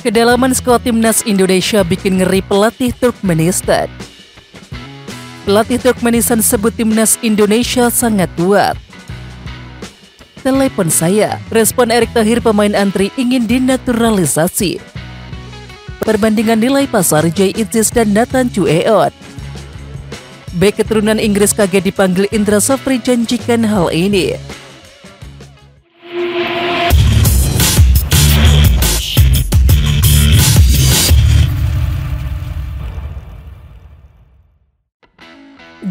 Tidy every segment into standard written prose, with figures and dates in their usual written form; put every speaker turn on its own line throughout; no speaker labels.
Kedalaman skuad timnas Indonesia bikin ngeri pelatih Turkmenistan. Pelatih Turkmenistan sebut timnas Indonesia sangat kuat. Telepon saya, respon Erick Thohir pemain antri ingin dinaturalisasi. Perbandingan nilai pasar Jay Itzis dan Nathan Chueon. Bek keturunan Inggris kaget dipanggil Indra Safri janjikan hal ini.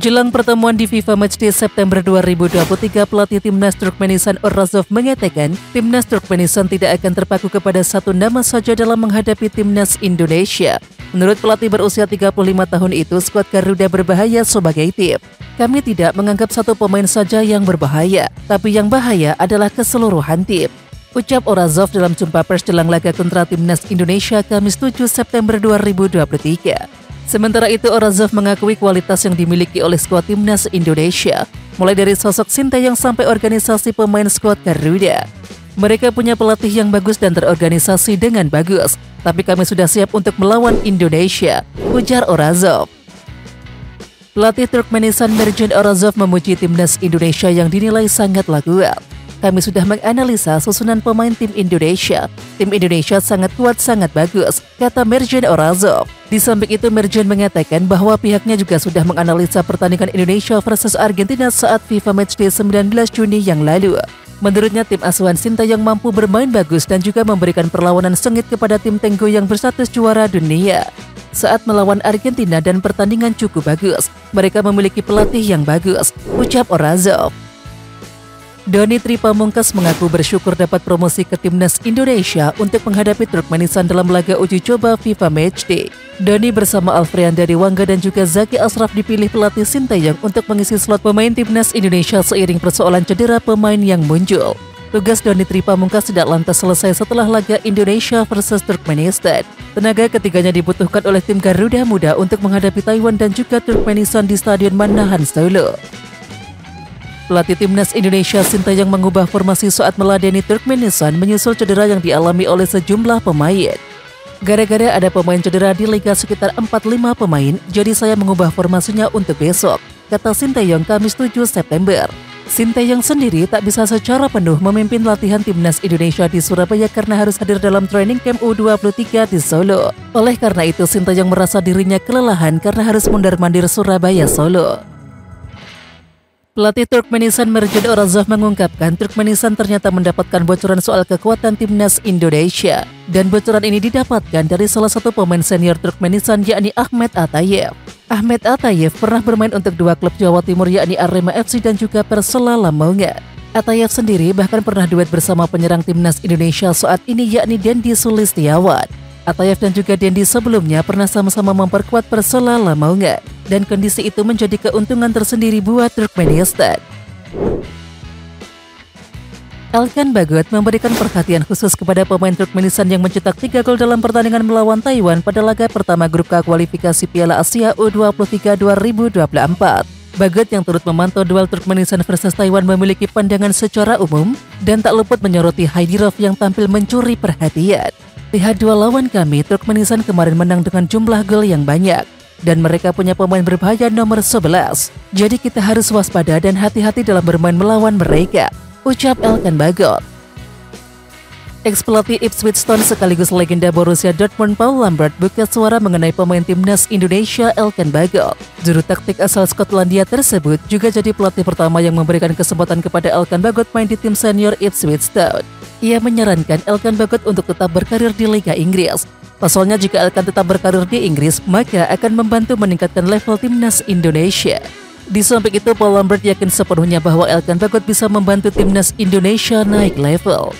Jelang pertemuan di FIFA Matchday September 2023, pelatih timnas Turkmenistan Orazov mengatakan timnas Turkmenistan tidak akan terpaku kepada satu nama saja dalam menghadapi timnas Indonesia. Menurut pelatih berusia 35 tahun itu, skuad Garuda berbahaya sebagai tim. Kami tidak menganggap satu pemain saja yang berbahaya, tapi yang bahaya adalah keseluruhan tim. Ucap Orazov dalam jumpa pers jelang laga kontra timnas Indonesia Kamis 7 September 2023. Sementara itu, Orazov mengakui kualitas yang dimiliki oleh skuad timnas Indonesia, mulai dari sosok Sinteyong sampai organisasi pemain skuad Garuda. Mereka punya pelatih yang bagus dan terorganisasi dengan bagus, tapi kami sudah siap untuk melawan Indonesia, ujar Orazov. Pelatih Turkmenistan Mirjan Orazov memuji timnas Indonesia yang dinilai sangatlah kuat. Kami sudah menganalisa susunan pemain tim Indonesia. Tim Indonesia sangat kuat, sangat bagus, kata Mirjan Orazov. Di samping itu, Mirjan mengatakan bahwa pihaknya juga sudah menganalisa pertandingan Indonesia versus Argentina saat FIFA Matchday 19 Juni yang lalu. Menurutnya, tim asuhan Sinteyong mampu bermain bagus dan juga memberikan perlawanan sengit kepada tim Tenggo yang berstatus juara dunia. Saat melawan Argentina dan pertandingan cukup bagus, mereka memiliki pelatih yang bagus, ucap Orazov. Doni Tripamungkas mengaku bersyukur dapat promosi ke timnas Indonesia untuk menghadapi Turkmenistan dalam laga uji coba FIFA Matchday. Doni bersama Alfrianda Dewangga dan juga Zaki Ashraf dipilih pelatih Sinteyong untuk mengisi slot pemain timnas Indonesia seiring persoalan cedera pemain yang muncul. Tugas Doni Tripamungkas tidak lantas selesai setelah laga Indonesia versus Turkmenistan. Tenaga ketiganya dibutuhkan oleh tim Garuda Muda untuk menghadapi Taiwan dan juga Turkmenistan di Stadion Manahan Solo. Pelatih timnas Indonesia Sinteyong mengubah formasi saat meladeni Turkmenistan menyusul cedera yang dialami oleh sejumlah pemain. Gara-gara ada pemain cedera di liga sekitar 4-5 pemain, jadi saya mengubah formasinya untuk besok, kata Sinteyong Kamis 7 September. Sinteyong sendiri tak bisa secara penuh memimpin latihan timnas Indonesia di Surabaya karena harus hadir dalam training camp U23 di Solo. Oleh karena itu, Sinteyong merasa dirinya kelelahan karena harus mundar-mandir Surabaya Solo. Pelatih Turkmenistan Mirjan Orazov mengungkapkan Turkmenistan ternyata mendapatkan bocoran soal kekuatan timnas Indonesia. Dan bocoran ini didapatkan dari salah satu pemain senior Turkmenistan yakni Ahmet Atayev. Ahmet Atayev pernah bermain untuk dua klub Jawa Timur yakni Arema FC dan juga Persela Lamongan. Atayev sendiri bahkan pernah duet bersama penyerang timnas Indonesia saat ini yakni Dendi Sulistiawan. Atayev dan juga Dendi sebelumnya pernah sama-sama memperkuat Persela Lamongan. Dan kondisi itu menjadi keuntungan tersendiri buat Turkmenistan. Elkan Bagot memberikan perhatian khusus kepada pemain Turkmenistan yang mencetak 3 gol dalam pertandingan melawan Taiwan pada laga pertama grup K kualifikasi Piala Asia U23 2024. Bagot yang turut memantau duel Turkmenistan versus Taiwan memiliki pandangan secara umum dan tak luput menyoroti Haidirov yang tampil mencuri perhatian. Lihat dua lawan kami, Turkmenistan kemarin menang dengan jumlah gol yang banyak. Dan mereka punya pemain berbahaya nomor 11. Jadi kita harus waspada dan hati-hati dalam bermain melawan mereka, ucap Elkan Bagot. Ex-pelatih Ipswich Town sekaligus legenda Borussia Dortmund Paul Lambert buka suara mengenai pemain timnas Indonesia Elkan Bagot. Juru taktik asal Skotlandia tersebut juga jadi pelatih pertama yang memberikan kesempatan kepada Elkan Bagot main di tim senior Ipswich Town. Ia menyarankan Elkan Bagot untuk tetap berkarir di Liga Inggris. Pasalnya jika Elkan tetap berkarir di Inggris, maka akan membantu meningkatkan level timnas Indonesia. Di samping itu, Paul Lambert yakin sepenuhnya bahwa Elkan Bagot bisa membantu timnas Indonesia naik level.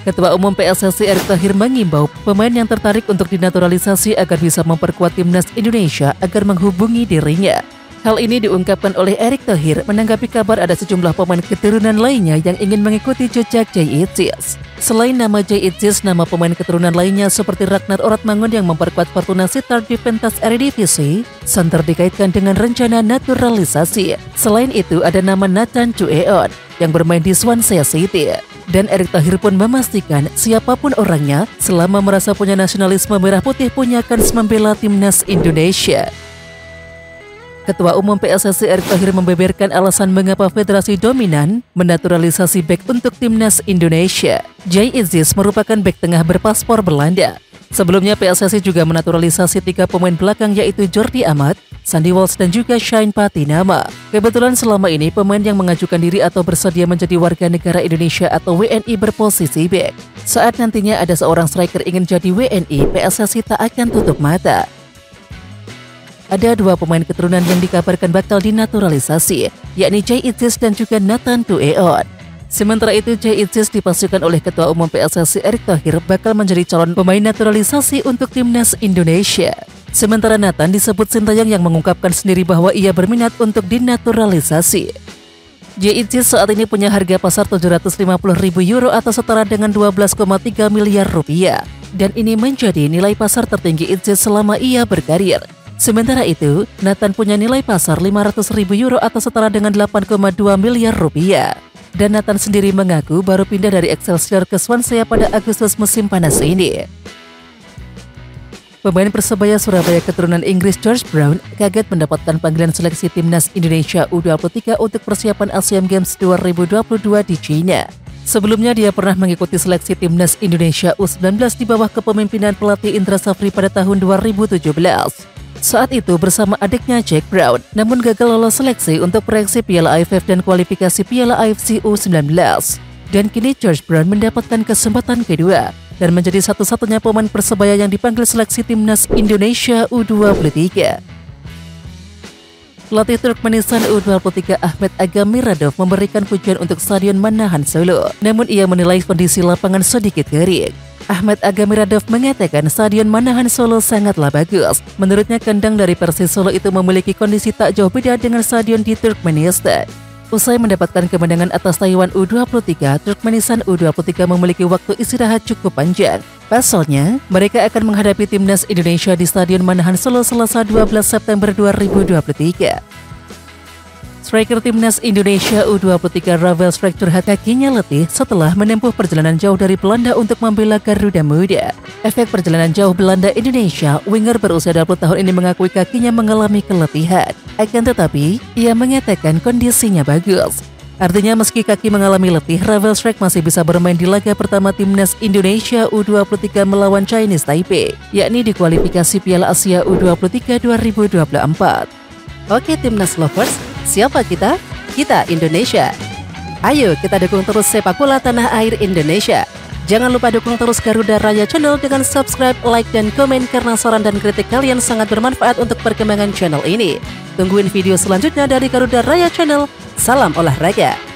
Ketua Umum PSSI Erick Thohir mengimbau pemain yang tertarik untuk dinaturalisasi agar bisa memperkuat timnas Indonesia agar menghubungi dirinya. Hal ini diungkapkan oleh Erick Thohir menanggapi kabar ada sejumlah pemain keturunan lainnya yang ingin mengikuti jejak Jay Itzis. Selain nama Jay Itzis, nama pemain keturunan lainnya seperti Ragnar Oratmangun yang memperkuat Fortuna Sittard di pentas Eredivisie, santer dikaitkan dengan rencana naturalisasi. Selain itu, ada nama Nathan Chueon yang bermain di Swansea City. Dan Erick Thohir pun memastikan siapapun orangnya, selama merasa punya nasionalisme merah putih, punya kans membela timnas Indonesia. Ketua Umum PSSI Erick Thohir membeberkan alasan mengapa federasi dominan menaturalisasi bek untuk timnas Indonesia. Jay Itzis merupakan bek tengah berpaspor Belanda. Sebelumnya PSSI juga menaturalisasi 3 pemain belakang yaitu Jordi Amat, Sandy Walsh dan juga Shane Patinama. Kebetulan selama ini pemain yang mengajukan diri atau bersedia menjadi warga negara Indonesia atau WNI berposisi bek. Saat nantinya ada seorang striker ingin jadi WNI, PSSI tak akan tutup mata. Ada 2 pemain keturunan yang dikabarkan bakal dinaturalisasi, yakni Jay Itzis dan juga Nathan Tueon. Sementara itu, Jay Itzis dipastikan oleh Ketua Umum PSSI Erick Thohir bakal menjadi calon pemain naturalisasi untuk timnas Indonesia. Sementara Nathan disebut sintayong yang mengungkapkan sendiri bahwa ia berminat untuk dinaturalisasi. Jay Itzis saat ini punya harga pasar 750.000 euro atau setara dengan 12,3 miliar rupiah. Dan ini menjadi nilai pasar tertinggi Itzis selama ia berkarir. Sementara itu, Nathan punya nilai pasar 500.000 euro atau setara dengan 8,2 miliar rupiah. Dan Nathan sendiri mengaku baru pindah dari Excelsior ke Swansea pada Agustus musim panas ini. Pemain Persebaya Surabaya keturunan Inggris George Brown kaget mendapatkan panggilan seleksi timnas Indonesia U23 untuk persiapan Asian Games 2022 di China. Sebelumnya dia pernah mengikuti seleksi timnas Indonesia U19 di bawah kepemimpinan pelatih Indra Safri pada tahun 2017. Saat itu bersama adiknya Jack Brown, namun gagal lolos seleksi untuk proyeksi Piala AFF dan kualifikasi Piala AFC U19. Dan kini George Brown mendapatkan kesempatan kedua dan menjadi satu-satunya pemain Persebaya yang dipanggil seleksi timnas Indonesia U23. Pelatih Turkmenistan U23 Ahmet Agamiradov memberikan pujian untuk Stadion Manahan Solo, namun ia menilai kondisi lapangan sedikit kering. Ahmet Agamiradov mengatakan Stadion Manahan Solo sangatlah bagus. Menurutnya kandang dari Persis Solo itu memiliki kondisi tak jauh beda dengan stadion di Turkmenistan. Usai mendapatkan kemenangan atas Taiwan U23, Turkmenistan U23 memiliki waktu istirahat cukup panjang. Pasalnya, mereka akan menghadapi timnas Indonesia di Stadion Manahan Solo Selasa 12 September 2023. Striker timnas Indonesia U23 Ravel Struijk curhat kakinya letih setelah menempuh perjalanan jauh dari Belanda untuk membela Garuda Muda. Efek perjalanan jauh Belanda-Indonesia, winger berusia 20 tahun ini mengakui kakinya mengalami keletihan. Akan tetapi, ia mengatakan kondisinya bagus. Artinya meski kaki mengalami letih, Ravel Struijk masih bisa bermain di laga pertama timnas Indonesia U23 melawan Chinese Taipei, yakni di kualifikasi Piala Asia U23 2024. Oke timnas lovers, siapa kita? Kita Indonesia. Ayo kita dukung terus sepak bola tanah air Indonesia. Jangan lupa dukung terus Garuda Raya Channel dengan subscribe, like, dan komen karena saran dan kritik kalian sangat bermanfaat untuk perkembangan channel ini. Tungguin video selanjutnya dari Garuda Raya Channel. Salam olahraga.